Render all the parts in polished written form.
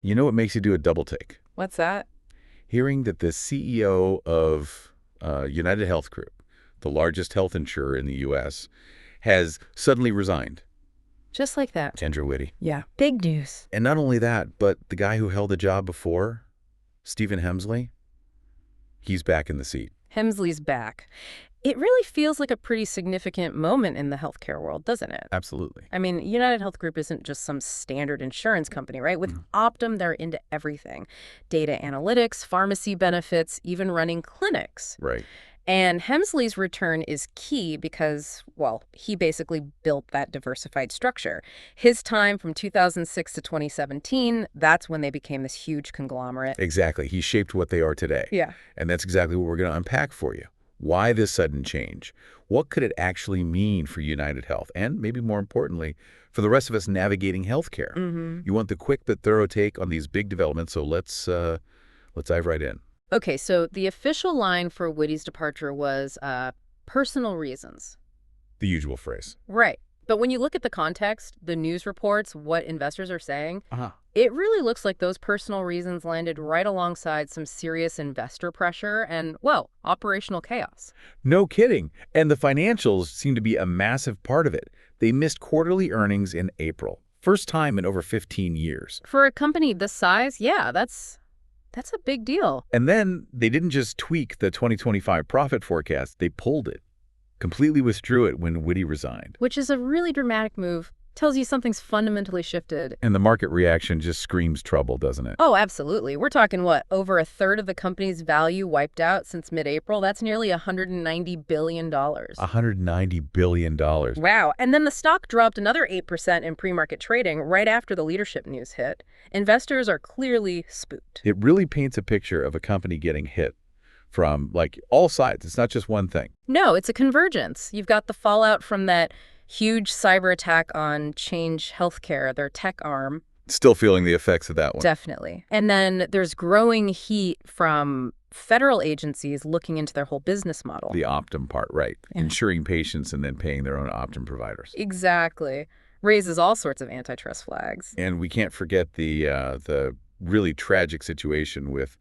You know what makes you do a double take? What's that? Hearing that the CEO of UnitedHealth Group, the largest health insurer in the U.S., has suddenly resigned. Just like that. Andrew Witty. Yeah. Big news. And not only that, but the guy who held the job before, Stephen Hemsley, he's back in the seat. Hemsley's back. It really feels like a pretty significant moment in the healthcare world, doesn't it? Absolutely. I mean, UnitedHealth Group isn't just some standard insurance company, right? With Optum, they're into everything. Data analytics, pharmacy benefits, even running clinics. Right. And Hemsley's return is key because, well, he basically built that diversified structure. His time from 2006 to 2017, that's when they became this huge conglomerate. Exactly. He shaped what they are today. Yeah. And that's exactly what we're going to unpack for you. Why this sudden change? What could it actually mean for UnitedHealth? And maybe more importantly, for the rest of us navigating healthcare. You want the quick but thorough take on these big developments, so let's dive right in. Okay, so the official line for Witty's departure was personal reasons. The usual phrase. Right. But when you look at the context, the news reports, what investors are saying, Uh-huh. it really looks like those personal reasons landed right alongside some serious investor pressure and, well, operational chaos. No kidding. And the financials seem to be a massive part of it. They missed quarterly earnings in April. First time in over 15 years. For a company this size, yeah, that's a big deal. And then they didn't just tweak the 2025 profit forecast, they pulled it. Completely withdrew it when Witty resigned. Which is a really dramatic move. Tells you something's fundamentally shifted. And the market reaction just screams trouble, doesn't it? Oh, absolutely. We're talking, what, over a third of the company's value wiped out since mid-April? That's nearly $190 billion. $190 billion. Wow. And then the stock dropped another 8% in pre-market trading right after the leadership news hit. Investors are clearly spooked. It really paints a picture of a company getting hit from, like, all sides. It's not just one thing. No, it's a convergence. You've got the fallout from that huge cyber attack on Change Healthcare, their tech arm. Still feeling the effects of that one. Definitely. And then there's growing heat from federal agencies looking into their whole business model. The Optum part, right. Yeah. Insuring patients and then paying their own Optum providers. Exactly. Raises all sorts of antitrust flags. And we can't forget the really tragic situation with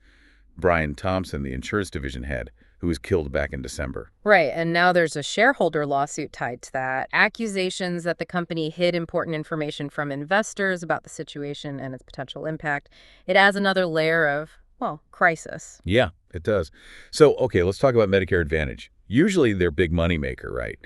Brian Thompson, the insurance division head, who was killed back in December. Right, and now there's a shareholder lawsuit tied to that. Accusations that the company hid important information from investors about the situation and its potential impact. It adds another layer of, well, crisis. Yeah, it does. So, okay, let's talk about Medicare Advantage. Usually they're big moneymaker, right?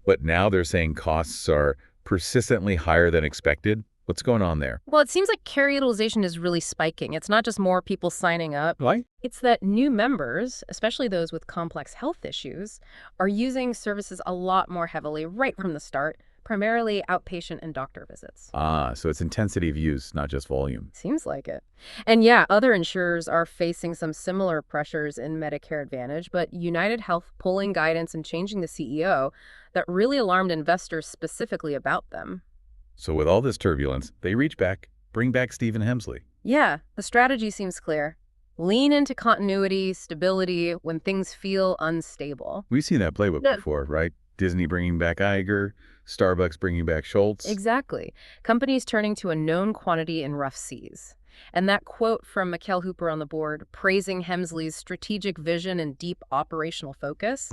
But now they're saying costs are persistently higher than expected. What's going on there? Well, it seems like care utilization is really spiking. It's not just more people signing up. Why? It's that new members, especially those with complex health issues, are using services a lot more heavily right from the start, primarily outpatient and doctor visits. Ah, so it's intensity of use, not just volume. Seems like it. And yeah, other insurers are facing some similar pressures in Medicare Advantage, but UnitedHealth pulling guidance and changing the CEO that really alarmed investors specifically about them. So with all this turbulence, they reach back, bring back Stephen Hemsley. Yeah, the strategy seems clear. Lean into continuity, stability when things feel unstable. We've seen that playbook before, right? Disney bringing back Iger, Starbucks bringing back Schultz. Exactly. Companies turning to a known quantity in rough seas. And that quote from Mikkel Hooper on the board, praising Hemsley's strategic vision and deep operational focus,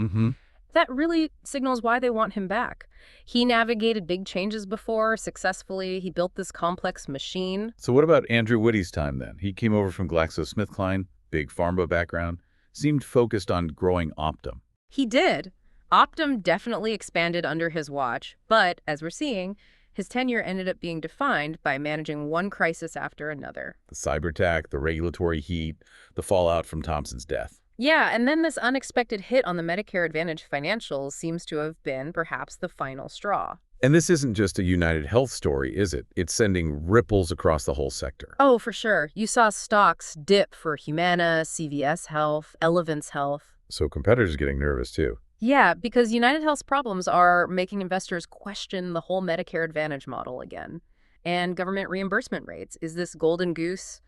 that really signals why they want him back. He navigated big changes before successfully. He built this complex machine. So what about Andrew Witty's time then? He came over from GlaxoSmithKline, big pharma background, seemed focused on growing Optum. He did. Optum definitely expanded under his watch, but as we're seeing, his tenure ended up being defined by managing one crisis after another. The cyberattack, the regulatory heat, the fallout from Thompson's death. Yeah, and then this unexpected hit on the Medicare Advantage financials seems to have been perhaps the final straw. And this isn't just a UnitedHealth story, is it? It's sending ripples across the whole sector. Oh, for sure. You saw stocks dip for Humana, CVS Health, Elevance Health. So competitors are getting nervous too. Yeah, because UnitedHealth's problems are making investors question the whole Medicare Advantage model again. And government reimbursement rates. Is this golden goose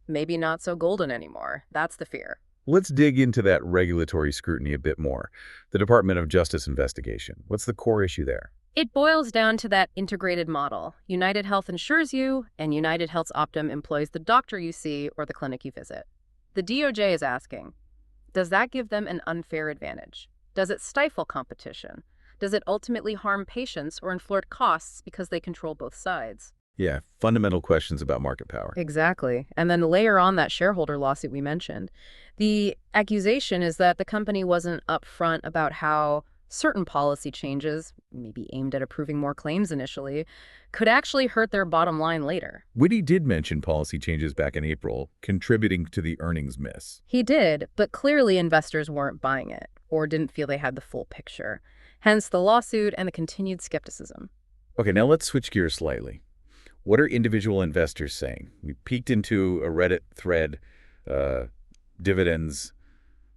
maybe not so golden anymore? That's the fear. Let's dig into that regulatory scrutiny a bit more. The Department of Justice investigation. What's the core issue there? It boils down to that integrated model. UnitedHealth insures you, and UnitedHealth's Optum employs the doctor you see or the clinic you visit. The DOJ is asking, does that give them an unfair advantage? Does it stifle competition? Does it ultimately harm patients or inflate costs because they control both sides? Yeah, fundamental questions about market power. Exactly. And then layer on that shareholder lawsuit we mentioned. The accusation is that the company wasn't upfront about how certain policy changes, maybe aimed at approving more claims initially, could actually hurt their bottom line later. Witty did mention policy changes back in April, contributing to the earnings miss. He did, but clearly investors weren't buying it or didn't feel they had the full picture. Hence the lawsuit and the continued skepticism. Okay, now let's switch gears slightly. What are individual investors saying? We peeked into a Reddit thread, dividends.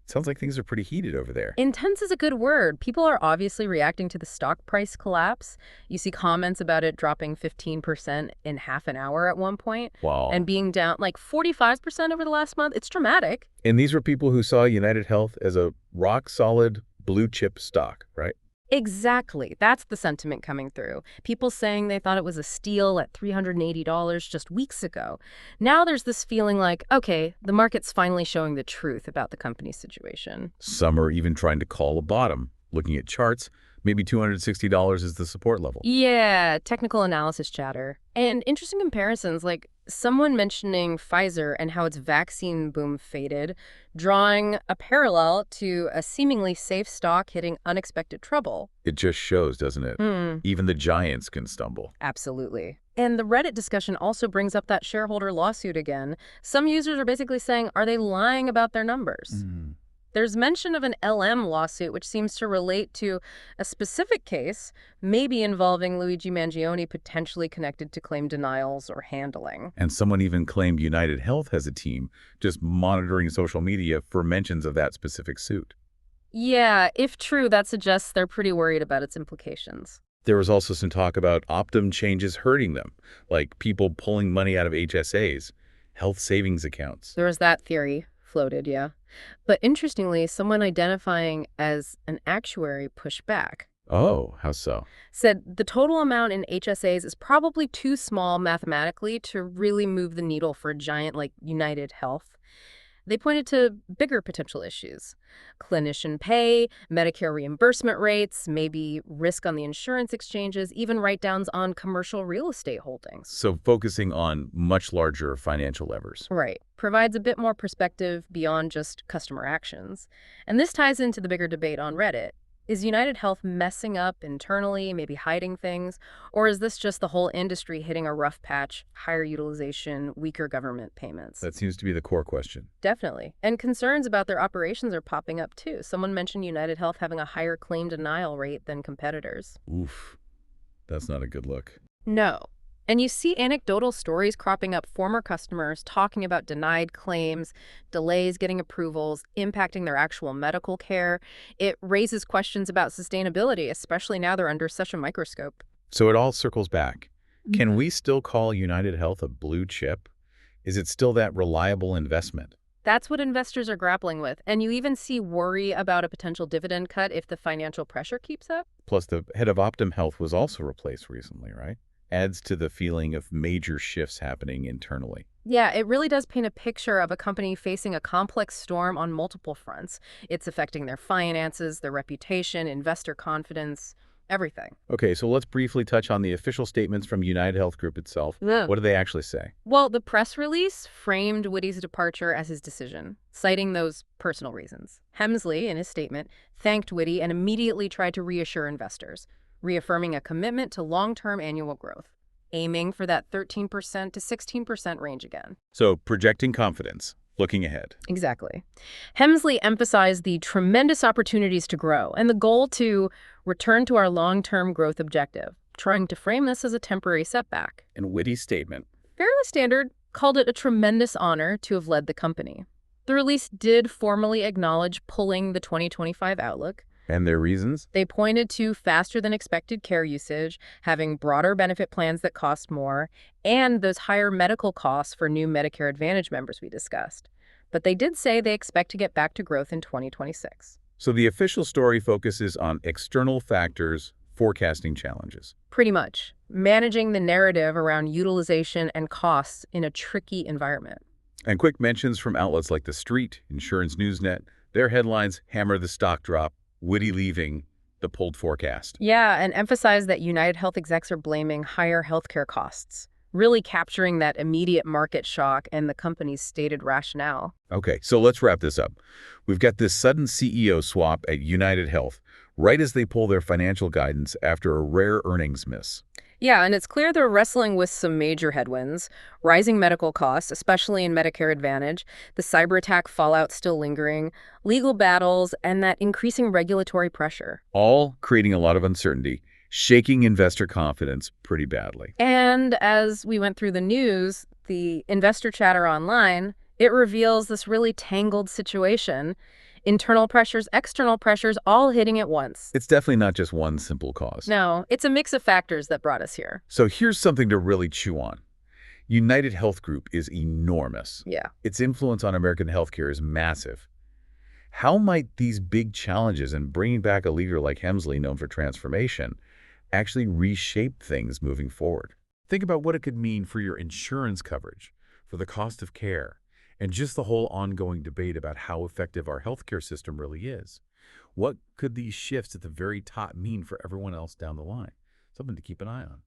Sounds like things are pretty heated over there. Intense is a good word. People are obviously reacting to the stock price collapse. You see comments about it dropping 15% in half an hour at one point. Wow. And being down like 45% over the last month. It's dramatic. And these were people who saw UnitedHealth as a rock-solid blue chip stock, right? Exactly. That's the sentiment coming through. People saying they thought it was a steal at $380 just weeks ago. Now there's this feeling like, okay, the market's finally showing the truth about the company's situation. Some are even trying to call a bottom. Looking at charts, maybe $260 is the support level. Yeah, technical analysis chatter. And interesting comparisons, like someone mentioning Pfizer and how its vaccine boom faded, drawing a parallel to a seemingly safe stock hitting unexpected trouble. It just shows, doesn't it? Even the giants can stumble. Absolutely. And the Reddit discussion also brings up that shareholder lawsuit again. Some users are basically saying, are they lying about their numbers? There's mention of an LM lawsuit, which seems to relate to a specific case, maybe involving Luigi Mangione potentially connected to claim denials or handling. And someone even claimed UnitedHealth has a team just monitoring social media for mentions of that specific suit. Yeah, if true, that suggests they're pretty worried about its implications. There was also some talk about Optum changes hurting them, like people pulling money out of HSAs, health savings accounts. There was that theory floated, yeah. But interestingly, someone identifying as an actuary pushed back. Oh, how so? Said the total amount in HSAs is probably too small mathematically to really move the needle for a giant like UnitedHealth. They pointed to bigger potential issues: clinician pay, Medicare reimbursement rates, maybe risk on the insurance exchanges, even write-downs on commercial real estate holdings. So focusing on much larger financial levers. Right. Provides a bit more perspective beyond just customer actions. And this ties into the bigger debate on Reddit. Is UnitedHealth messing up internally, maybe hiding things? Or is this just the whole industry hitting a rough patch, higher utilization, weaker government payments? That seems to be the core question. Definitely. And concerns about their operations are popping up too. Someone mentioned UnitedHealth having a higher claim denial rate than competitors. Oof, that's not a good look. No. And you see anecdotal stories cropping up, former customers talking about denied claims, delays getting approvals, impacting their actual medical care. It raises questions about sustainability, especially now they're under such a microscope. So it all circles back. Can we still call UnitedHealth a blue chip? Is it still that reliable investment? That's what investors are grappling with. And you even see worry about a potential dividend cut if the financial pressure keeps up. Plus, the head of Optum Health was also replaced recently, right? Adds to the feeling of major shifts happening internally. Yeah, it really does paint a picture of a company facing a complex storm on multiple fronts. It's affecting their finances, their reputation, investor confidence, everything. Okay, so let's briefly touch on the official statements from UnitedHealth Group itself. Yeah. What do they actually say? Well, the press release framed Witty's departure as his decision, citing those personal reasons. Hemsley, in his statement, thanked Witty and immediately tried to reassure investors, reaffirming a commitment to long-term annual growth, aiming for that 13% to 16% range again. So projecting confidence, looking ahead. Exactly. Hemsley emphasized the tremendous opportunities to grow and the goal to return to our long-term growth objective, trying to frame this as a temporary setback. And Witty's statement. Fairly Standard called it a tremendous honor to have led the company. The release did formally acknowledge pulling the 2025 outlook. And their reasons? They pointed to faster than expected care usage, having broader benefit plans that cost more, and those higher medical costs for new Medicare Advantage members we discussed. But they did say they expect to get back to growth in 2026. So the official story focuses on external factors, forecasting challenges. Pretty much. Managing the narrative around utilization and costs in a tricky environment. And quick mentions from outlets like The Street, Insurance Newsnet, their headlines hammer the stock drop, Witty leaving, the pulled forecast. Yeah, and emphasize that UnitedHealth execs are blaming higher healthcare costs, really capturing that immediate market shock and the company's stated rationale. Okay, so let's wrap this up. We've got this sudden CEO swap at UnitedHealth, right as they pull their financial guidance after a rare earnings miss. Yeah, and it's clear they're wrestling with some major headwinds, rising medical costs, especially in Medicare Advantage, the cyberattack fallout still lingering, legal battles, and that increasing regulatory pressure. All creating a lot of uncertainty, shaking investor confidence pretty badly. And as we went through the news, the investor chatter online, it reveals this really tangled situation. Internal pressures, external pressures, all hitting at once. It's definitely not just one simple cause. No, it's a mix of factors that brought us here. So here's something to really chew on. UnitedHealth Group is enormous. Yeah. Its influence on American healthcare is massive. How might these big challenges and bringing back a leader like Hemsley, known for transformation, actually reshape things moving forward? Think about what it could mean for your insurance coverage, for the cost of care, and just the whole ongoing debate about how effective our healthcare system really is. What could these shifts at the very top mean for everyone else down the line? Something to keep an eye on.